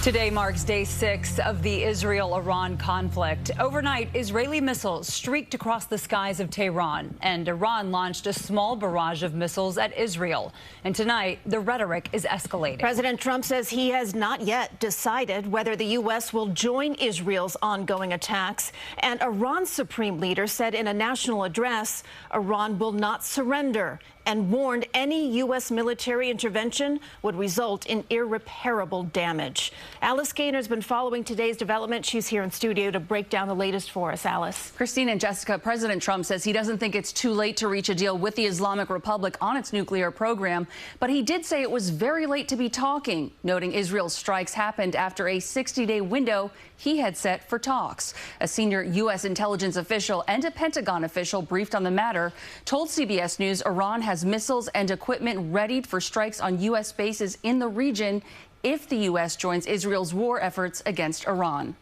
Today marks day 6 of the Israel-Iran conflict. Overnight, Israeli missiles streaked across the skies of Tehran, and Iran launched a small barrage of missiles at Israel. And tonight, the rhetoric is escalating. President Trump says he has not yet decided whether the U.S. will join Israel's ongoing attacks. And Iran's supreme leader said in a national address, Iran will not surrender, and warned any U.S. military intervention would result in irreparable damage. Alice Gaynor has been following today's development. She's here in studio to break down the latest for us. Alice. Christine and Jessica, President Trump says he doesn't think it's too late to reach a deal with the Islamic Republic on its nuclear program, but he did say it was very late to be talking, noting Israel's strikes happened after a 60-day window he had set for talks. A senior U.S. intelligence official and a Pentagon official briefed on the matter told CBS News Iran has missiles and equipment readied for strikes on U.S. bases in the region if the U.S. joins Israel's war efforts against Iran.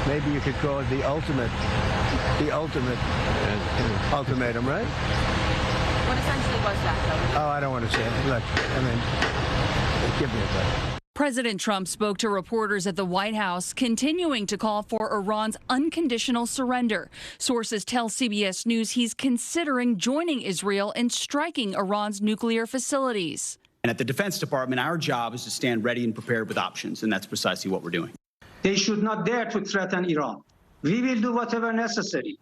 Maybe you could call it the ultimate ultimatum, right? What essentially was that, though? Oh, I don't want to say it. Look, I mean, give me a break. President Trump spoke to reporters at the White House, continuing to call for Iran's unconditional surrender. Sources tell CBS News he's considering joining Israel in striking Iran's nuclear facilities. And at the Defense Department, our job is to stand ready and prepared with options, and that's precisely what we're doing. They should not dare to threaten Iran. We will do whatever necessary.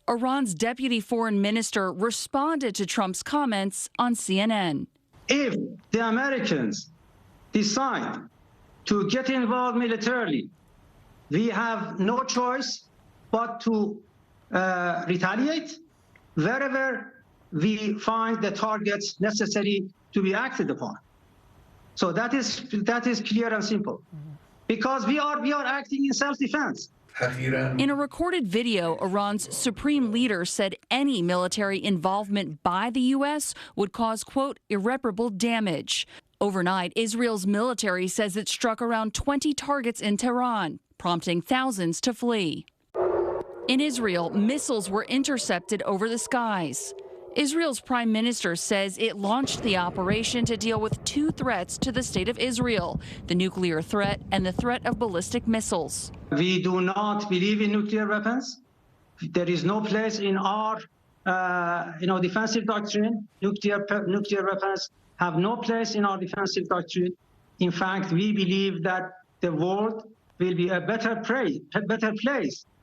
Iran's deputy foreign minister responded to Trump's comments on CNN. If the Americans decide to get involved militarily, we have no choice but to retaliate wherever we find the targets necessary to be acted upon. So that is clear and simple, because we are acting in self-defense. In a recorded video, Iran's supreme leader said any military involvement by the U.S. would cause, quote, irreparable damage. Overnight, Israel's military says it struck around 20 targets in Tehran, prompting thousands to flee. In Israel, missiles were intercepted over the skies. Israel's prime minister says it launched the operation to deal with two threats to the state of Israel, the nuclear threat and the threat of ballistic missiles. We do not believe in nuclear weapons. There is no place in our defensive doctrine. Nuclear weapons have no place in our defensive doctrine. In fact, we believe that the world will be a better place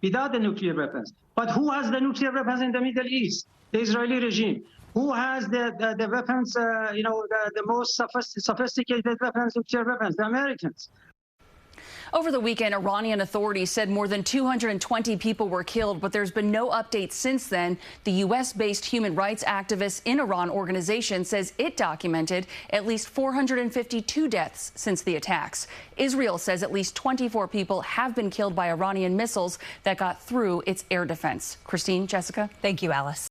without the nuclear weapons. But who has the nuclear weapons in the Middle East? The Israeli regime. Who has the weapons, the most sophisticated weapons, nuclear weapons? The Americans. Over the weekend, Iranian authorities said more than 220 people were killed, but there's been no update since then. The U.S.-based human rights activists in Iran organization says it documented at least 452 deaths since the attacks. Israel says at least 24 people have been killed by Iranian missiles that got through its air defense. Christine, Jessica? Thank you, Alice.